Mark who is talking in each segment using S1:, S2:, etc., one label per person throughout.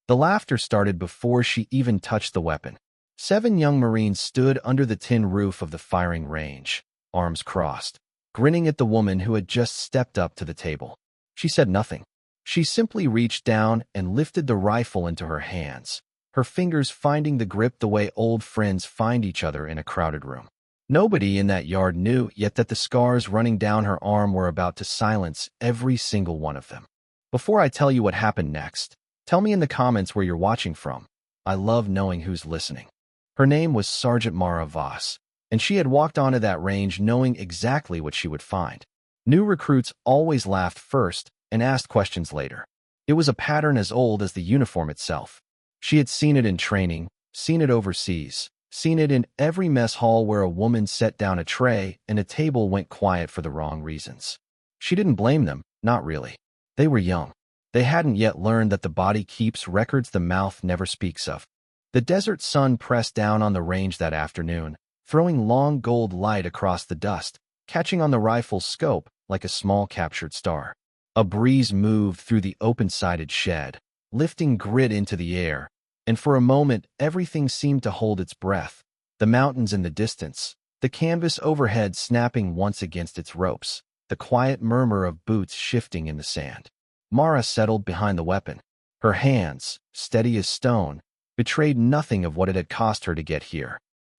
S1: The laughter started before she even touched the weapon. 7 young Marines stood under the tin roof of the firing range, arms crossed, grinning at the woman who had just stepped up to the table. She said nothing. She simply reached down and lifted the rifle into her hands, her fingers finding the grip the way old friends find each other in a crowded room. Nobody in that yard knew yet that the scars running down her arm were about to silence every single one of them. Before I tell you what happened next, tell me in the comments where you're watching from. I love knowing who's listening. Her name was Sergeant Mara Voss, and she had walked onto that range knowing exactly what she would find. New recruits always laughed first and asked questions later. It was a pattern as old as the uniform itself. She had seen it in training, seen it overseas, seen it in every mess hall where a woman set down a tray and a table went quiet for the wrong reasons. She didn't blame them, not really. They were young. They hadn't yet learned that the body keeps records the mouth never speaks of. The desert sun pressed down on the range that afternoon, throwing long gold light across the dust, catching on the rifle's scope like a small captured star. A breeze moved through the open-sided shed, lifting grit into the air, and for a moment everything seemed to hold its breath. The mountains in the distance, the canvas overhead snapping once against its ropes, the quiet murmur of boots shifting in the sand. Mara settled behind the weapon. Her hands, steady as stone, betrayed nothing of what it had cost her to get here.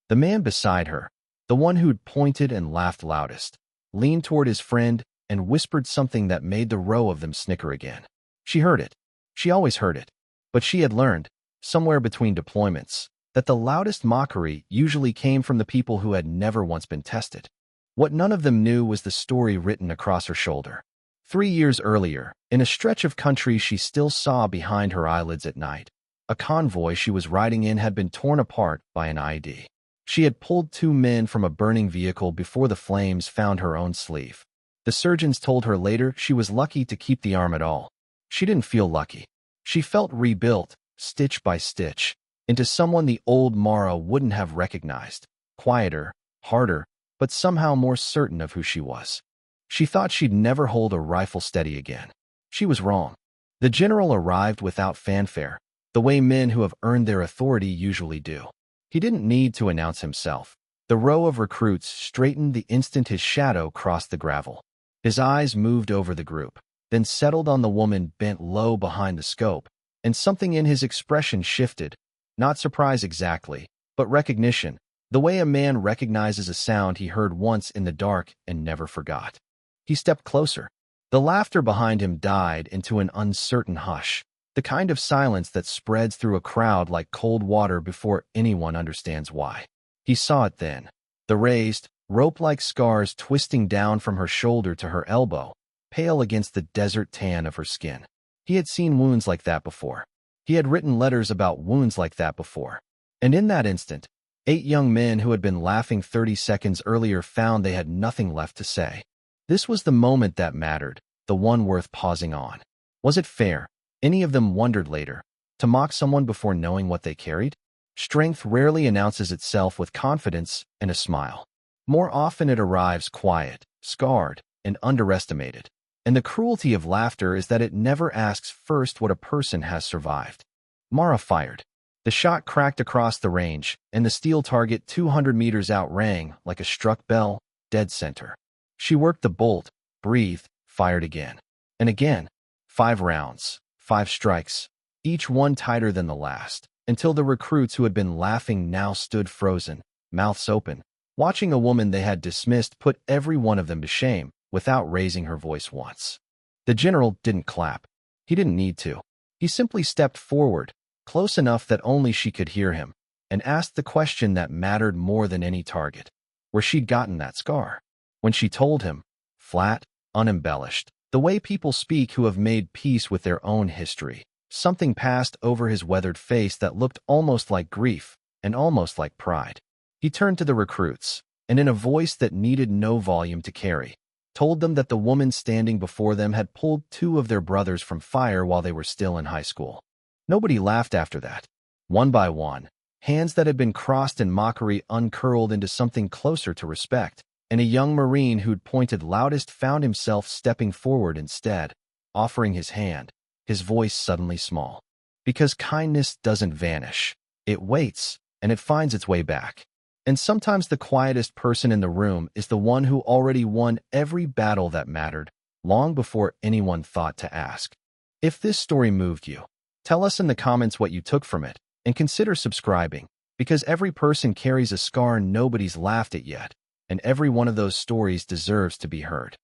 S1: The man beside her, the one who'd pointed and laughed loudest, leaned toward his friend and whispered something that made the row of them snicker again. She heard it. She always heard it. But she had learned, somewhere between deployments, that the loudest mockery usually came from the people who had never once been tested. What none of them knew was the story written across her shoulder. 3 years earlier, in a stretch of country she still saw behind her eyelids at night, a convoy she was riding in had been torn apart by an IED. She had pulled 2 men from a burning vehicle before the flames found her own sleeve. The surgeons told her later she was lucky to keep the arm at all. She didn't feel lucky. She felt rebuilt, stitch by stitch, into someone the old Mara wouldn't have recognized. Quieter, harder, but somehow more certain of who she was. She thought she'd never hold a rifle steady again. She was wrong. The general arrived without fanfare, the way men who have earned their authority usually do. He didn't need to announce himself. The row of recruits straightened the instant his shadow crossed the gravel. His eyes moved over the group, then settled on the woman bent low behind the scope, and something in his expression shifted. Not surprise exactly, but recognition, the way a man recognizes a sound he heard once in the dark and never forgot. He stepped closer. The laughter behind him died into an uncertain hush, the kind of silence that spreads through a crowd like cold water before anyone understands why. He saw it then. The raised, rope-like scars twisting down from her shoulder to her elbow, pale against the desert tan of her skin. He had seen wounds like that before. He had written letters about wounds like that before. And in that instant, 8 young men who had been laughing 30 seconds earlier found they had nothing left to say. This was the moment that mattered, the one worth pausing on. Was it fair, any of them wondered later, to mock someone before knowing what they carried? Strength rarely announces itself with confidence and a smile. More often it arrives quiet, scarred, and underestimated. And the cruelty of laughter is that it never asks first what a person has survived. Mara fired. The shot cracked across the range, and the steel target 200 meters out rang like a struck bell, dead center. She worked the bolt, breathed, fired again. And again. 5 rounds, 5 strikes, each one tighter than the last, until the recruits who had been laughing now stood frozen, mouths open, watching a woman they had dismissed put every one of them to shame without raising her voice once. The general didn't clap. He didn't need to. He simply stepped forward, close enough that only she could hear him, and asked the question that mattered more than any target: where she'd gotten that scar. When she told him, flat, unembellished, the way people speak who have made peace with their own history, something passed over his weathered face that looked almost like grief and almost like pride. He turned to the recruits, and in a voice that needed no volume to carry, told them that the woman standing before them had pulled 2 of their brothers from fire while they were still in high school. Nobody laughed after that. One by one, hands that had been crossed in mockery uncurled into something closer to respect, and a young Marine who'd pointed loudest found himself stepping forward instead, offering his hand, his voice suddenly small. Because kindness doesn't vanish. It waits, and it finds its way back. And sometimes the quietest person in the room is the one who already won every battle that mattered, long before anyone thought to ask. If this story moved you, tell us in the comments what you took from it, and consider subscribing, because every person carries a scar nobody's laughed at yet, and every one of those stories deserves to be heard.